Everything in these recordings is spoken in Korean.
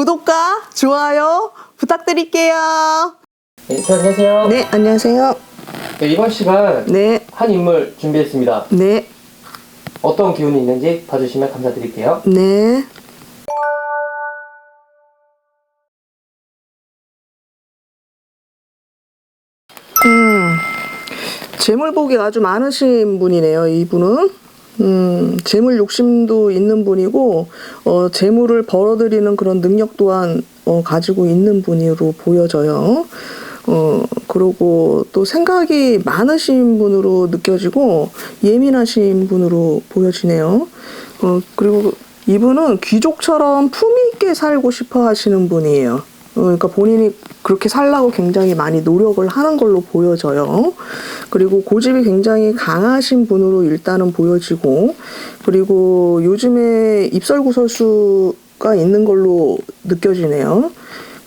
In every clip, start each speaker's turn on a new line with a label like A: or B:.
A: 구독과 좋아요 부탁드릴게요.
B: 네, 안녕하세요.
A: 네, 안녕하세요.
B: 네, 이번 시간
A: 네,
B: 한 인물 준비했습니다.
A: 네,
B: 어떤 기운이 있는지 봐주시면 감사드릴게요.
A: 네. 재물복이 아주 많으신 분이네요, 이분은. 재물 욕심도 있는 분이고, 재물을 벌어들이는 그런 능력 또한 가지고 있는 분으로 보여져요. 그리고 또 생각이 많으신 분으로 느껴지고, 예민하신 분으로 보여지네요. 그리고 이분은 귀족처럼 품위 있게 살고 싶어 하시는 분이에요. 그러니까 본인이 그렇게 살라고 굉장히 많이 노력을 하는 걸로 보여져요. 그리고 고집이 굉장히 강하신 분으로 일단은 보여지고, 그리고 요즘에 입설구설수가 있는 걸로 느껴지네요.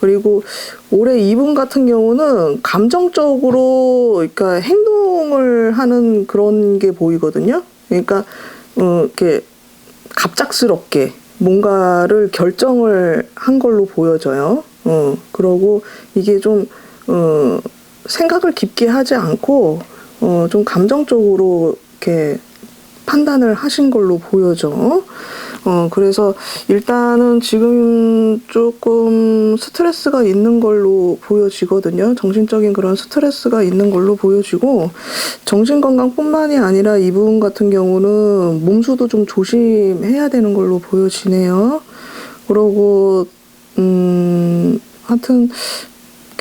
A: 그리고 올해 이분 같은 경우는 감정적으로 그러니까 행동을 하는 그런 게 보이거든요. 그러니까 이렇게 갑작스럽게 뭔가를 결정을 한 걸로 보여져요. 그러고 이게 좀 생각을 깊게 하지 않고 좀 감정적으로 이렇게 판단을 하신 걸로 보여져. 그래서 일단은 지금 조금 스트레스가 있는 걸로 보여지거든요. 정신적인 그런 스트레스가 있는 걸로 보여지고, 정신건강뿐만이 아니라 이분 같은 경우는 몸수도 좀 조심해야 되는 걸로 보여지네요. 그러고 하여튼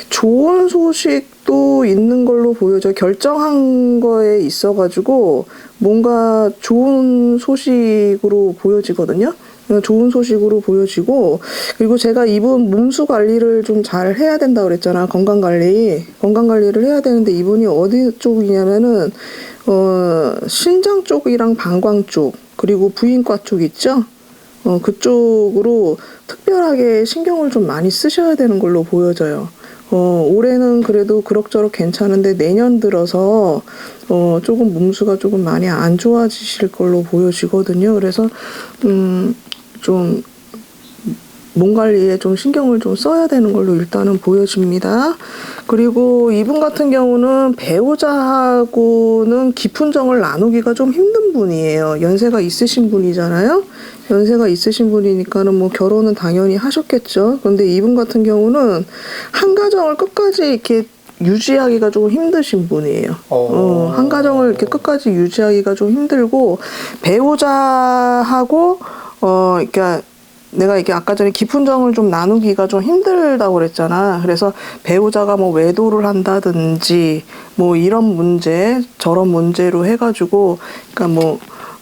A: 좋은 소식도 있는 걸로 보여져. 결정한 거에 있어가지고 뭔가 좋은 소식으로 보여지거든요. 좋은 소식으로 보여지고, 그리고 제가 이분 몸수 관리를 좀 잘 해야 된다 그랬잖아. 건강 관리를 해야 되는데, 이분이 어디 쪽이냐면은 신장 쪽이랑 방광 쪽, 그리고 부인과 쪽 있죠. 그쪽으로 특별하게 신경을 좀 많이 쓰셔야 되는 걸로 보여져요. 올해는 그래도 그럭저럭 괜찮은데 내년 들어서 조금 몸수가 조금 많이 안 좋아지실 걸로 보여지거든요. 그래서 좀 몸 관리에 좀 신경을 좀 써야 되는 걸로 일단은 보여집니다. 그리고 이분 같은 경우는 배우자하고는 깊은 정을 나누기가 좀 힘든 분이에요. 연세가 있으신 분이잖아요. 연세가 있으신 분이니까는 뭐 결혼은 당연히 하셨겠죠. 그런데 이분 같은 경우는 한 가정을 끝까지 이렇게 유지하기가 조금 힘드신 분이에요. 한 가정을 이렇게 끝까지 유지하기가 좀 힘들고, 배우자하고 그러니까 내가 이게 아까 전에 깊은 정을 좀 나누기가 좀 힘들다고 그랬잖아. 그래서 배우자가 뭐 외도를 한다든지 뭐 이런 문제 저런 문제로 해가지고, 그러니까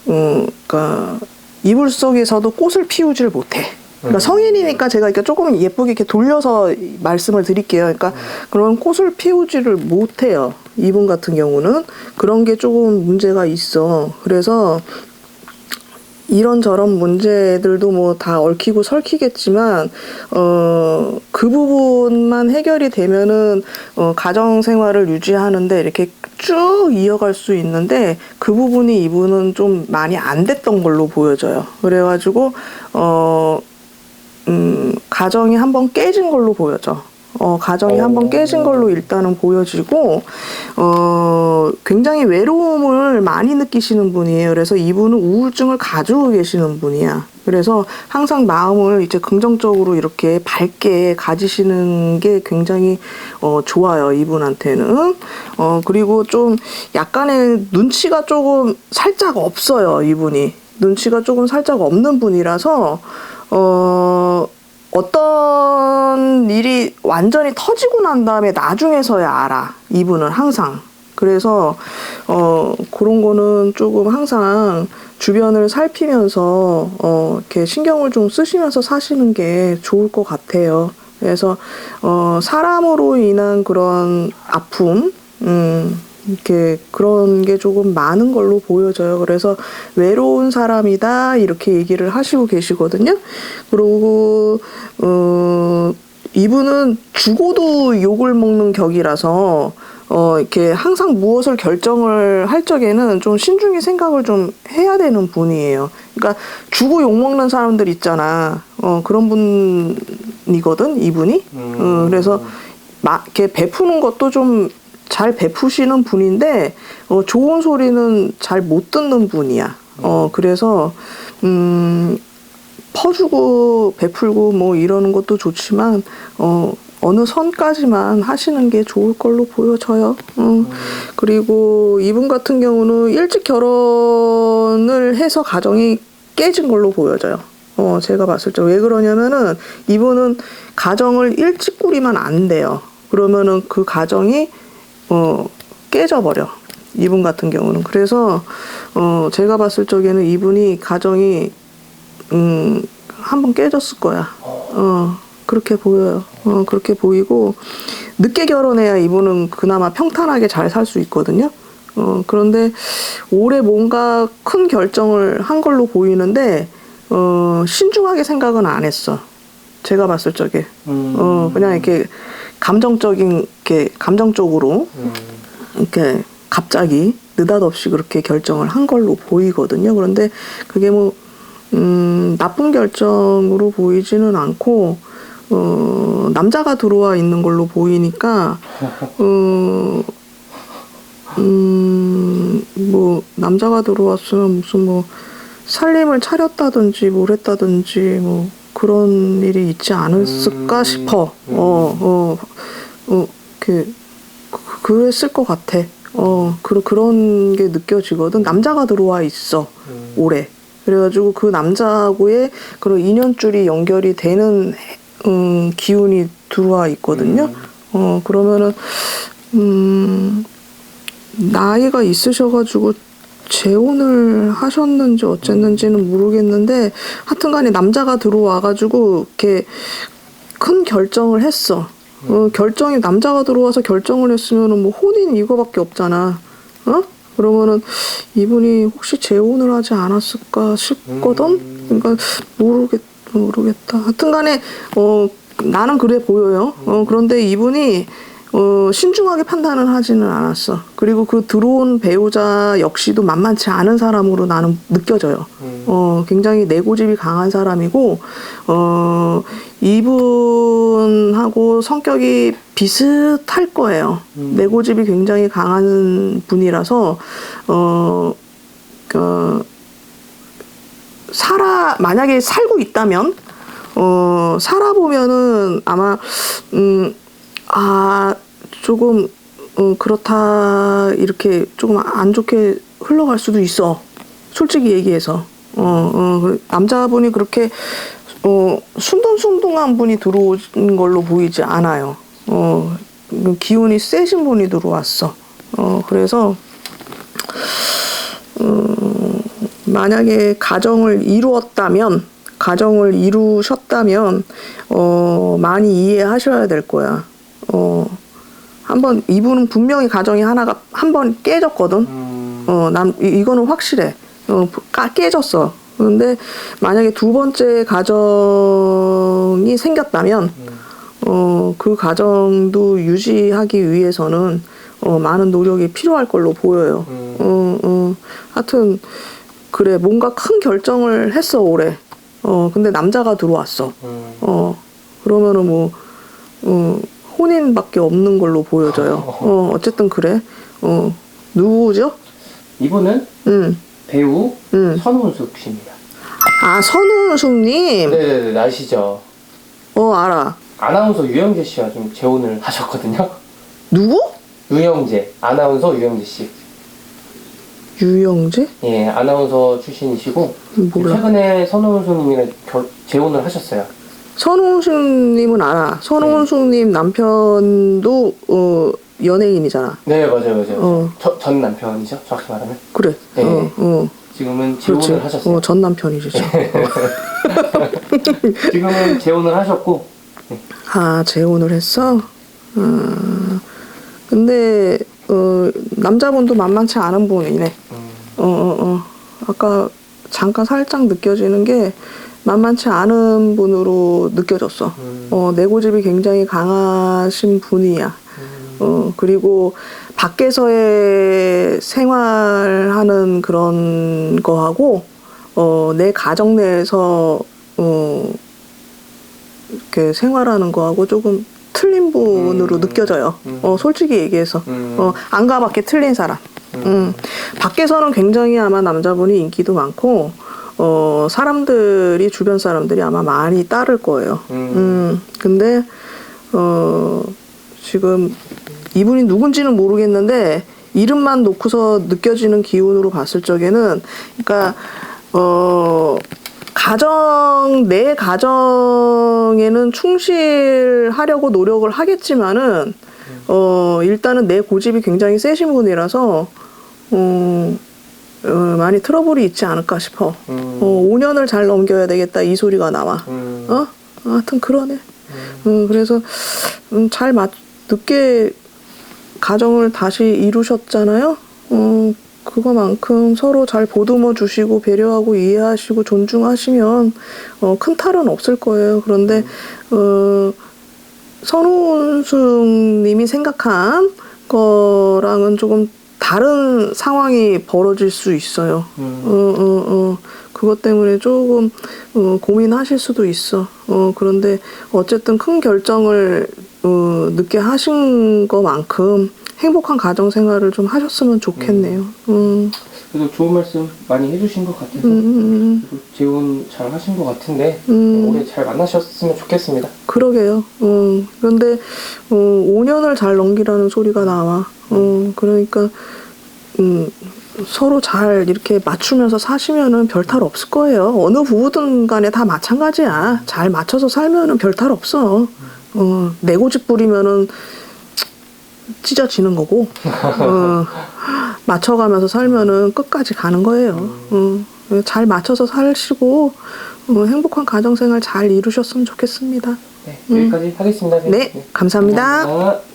A: 그러니까 이불 속에서도 꽃을 피우질 못해. 그러니까 성인이니까 제가 이렇게 조금 예쁘게 이렇게 돌려서 말씀을 드릴게요. 그러니까 그런 꽃을 피우지를 못해요. 이분 같은 경우는 그런 게 조금 문제가 있어. 그래서 이런저런 문제들도 뭐 다 얽히고 설키겠지만, 그 부분만 해결이 되면은, 가정 생활을 유지하는데 이렇게 쭉 이어갈 수 있는데, 그 부분이 이분은 좀 많이 안 됐던 걸로 보여져요. 그래가지고, 가정이 한번 깨진 걸로 보여져. 가정이 한번 깨진 걸로 일단은 보여지고, 굉장히 외로움을 많이 느끼시는 분이에요. 그래서 이분은 우울증을 가지고 계시는 분이야. 그래서 항상 마음을 이제 긍정적으로 이렇게 밝게 가지시는 게 굉장히 좋아요, 이분한테는. 그리고 좀 약간의 눈치가 조금 살짝 없어요, 이분이. 눈치가 조금 살짝 없는 분이라서, 어떤 일이 완전히 터지고 난 다음에 나중에서야 알아, 이분은 항상. 그래서 그런 거는 조금 항상 주변을 살피면서 이렇게 신경을 좀 쓰시면서 사시는 게 좋을 것 같아요. 그래서 사람으로 인한 그런 아픔, 이렇게 그런 게 조금 많은 걸로 보여져요. 그래서 외로운 사람이다 이렇게 얘기를 하시고 계시거든요. 그리고 이분은 죽어도 욕을 먹는 격이라서 이렇게 항상 무엇을 결정을 할 적에는 좀 신중히 생각을 좀 해야 되는 분이에요. 그러니까 주고 욕먹는 사람들 있잖아. 그런 분이거든, 이분이. 그래서 이렇게 베푸는 것도 좀 잘 베푸시는 분인데, 좋은 소리는 잘 못 듣는 분이야. 그래서, 퍼주고 베풀고 뭐 이러는 것도 좋지만, 어느 선까지만 하시는 게 좋을 걸로 보여져요. 그리고 이분 같은 경우는 일찍 결혼을 해서 가정이 깨진 걸로 보여져요. 제가 봤을 때. 왜 그러냐면은 이분은 가정을 일찍 꾸리면 안 돼요. 그러면은 그 가정이 깨져버려. 이분 같은 경우는. 그래서 제가 봤을 적에는 이분이 가정이 한번 깨졌을 거야. 그렇게 보여요. 그렇게 보이고, 늦게 결혼해야 이분은 그나마 평탄하게 잘 살 수 있거든요. 그런데 올해 뭔가 큰 결정을 한 걸로 보이는데, 신중하게 생각은 안 했어. 제가 봤을 적에. 그냥 이렇게 감정적으로, 이렇게 갑자기 느닷없이 그렇게 결정을 한 걸로 보이거든요. 그런데 그게 뭐, 나쁜 결정으로 보이지는 않고, 남자가 들어와 있는 걸로 보이니까, 뭐, 남자가 들어왔으면 무슨 뭐, 살림을 차렸다든지, 뭘 했다든지, 뭐, 그런 일이 있지 않았을까 싶어. 그랬을 것 같아. 그런 게 느껴지거든. 남자가 들어와 있어, 올해. 그래가지고 그 남자하고의 그런 인연줄이 연결이 되는 기운이 들어와 있거든요. 그러면은 나이가 있으셔가지고 재혼을 하셨는지 어쨌는지는 모르겠는데 하여튼간에 남자가 들어와가지고 이렇게 큰 결정을 했어. 결정이 남자가 들어와서 결정을 했으면은 뭐 혼인 이거밖에 없잖아. 그러면은 이분이 혹시 재혼을 하지 않았을까 싶거든. 그러니까 모르겠다. 하여튼간에 나는 그래 보여요. 그런데 이분이 신중하게 판단을 하지는 않았어. 그리고 그 들어온 배우자 역시도 만만치 않은 사람으로 나는 느껴져요. 굉장히 내고집이 강한 사람이고, 이분하고 성격이 비슷할 거예요. 내고집이 굉장히 강한 분이라서, 만약에 살고 있다면, 살아보면은 아마, 조금, 그렇다, 이렇게 조금 안 좋게 흘러갈 수도 있어. 솔직히 얘기해서. 남자분이 그렇게, 순둥순둥한 분이 들어온 걸로 보이지 않아요. 기운이 세신 분이 들어왔어. 그래서, 만약에 가정을 이루셨다면, 많이 이해하셔야 될 거야. 이분은 분명히 가정이 하나가 한 번 깨졌거든. 이거는 확실해. 깨졌어. 그런데 만약에 두 번째 가정이 생겼다면, 그 가정도 유지하기 위해서는, 많은 노력이 필요할 걸로 보여요. 하여튼, 그래, 뭔가 큰 결정을 했어, 올해. 근데 남자가 들어왔어. 그러면은 뭐, 혼인밖에 없는 걸로 보여져요. 어쨌든 그래. 누구죠?
B: 이분은 배우 선훈숙 씨입니다.
A: 아, 선훈숙님?
B: 네네네, 아시죠?
A: 알아.
B: 아나운서 유영재 씨와 좀 재혼을 하셨거든요.
A: 누구?
B: 유영재, 아나운서 유영재 씨.
A: 유영재?
B: 예, 아나운서 출신이시고
A: 몰라.
B: 최근에 선훈숙님이랑 재혼을 하셨어요.
A: 선훈숙님은 알아. 선훈숙님 남편도 연예인이잖아.
B: 네, 맞아요. 전 남편이죠, 정확히 말하면.
A: 그래.
B: 네. 지금은
A: 그렇지.
B: 재혼을 하셨어요.
A: 전 남편이죠.
B: 지금은 재혼을 하셨고. 네.
A: 재혼을 했어? 근데 남자분도 만만치 않은 분이네. 아까 잠깐 살짝 느껴지는 게 만만치 않은 분으로 느껴졌어. 내고집이 굉장히 강하신 분이야. 그리고 밖에서의 생활하는 그런 거하고 내 가정 내에서 이렇게 생활하는 거하고 조금 틀린 부분으로 느껴져요. 솔직히 얘기해서 안과 밖에 틀린 사람. 밖에서는 굉장히 아마 남자분이 인기도 많고 사람들이 주변 사람들이 아마 많이 따를 거예요. 근데 지금 이분이 누군지는 모르겠는데 이름만 놓고서 느껴지는 기운으로 봤을 적에는 그러니까 내 가정에는 충실하려고 노력을 하겠지만은 일단은 내 고집이 굉장히 세신 분이라서 많이 트러블이 있지 않을까 싶어. 5년을 잘 넘겨야 되겠다 이 소리가 나와. 하여튼 그러네. 그래서 늦게 가정을 다시 이루셨잖아요. 그거만큼 서로 잘 보듬어 주시고 배려하고 이해하시고 존중하시면 큰 탈은 없을 거예요. 그런데 선우승 님이 생각한 거랑은 조금 다른 상황이 벌어질 수 있어요. 그것 때문에 조금 고민하실 수도 있어. 그런데 어쨌든 큰 결정을 늦게 하신 것만큼 행복한 가정 생활을 좀 하셨으면 좋겠네요.
B: 그래도 좋은 말씀 많이 해주신 것 같아서 그리고 재혼 잘 하신 것 같은데 올해 잘 만나셨으면 좋겠습니다.
A: 그러게요. 그런데 5년을 잘 넘기라는 소리가 나와. 그러니까 서로 잘 이렇게 맞추면서 사시면은 별탈 없을 거예요. 어느 부부든 간에 다 마찬가지야. 잘 맞춰서 살면은 별탈 없어. 내 고집 부리면은 찢어지는 거고, 맞춰가면서 살면은 끝까지 가는 거예요. 잘 맞춰서 살시고, 행복한 가정생활 잘 이루셨으면 좋겠습니다.
B: 네, 여기까지 하겠습니다.
A: 네, 감사합니다.
B: 감사합니다.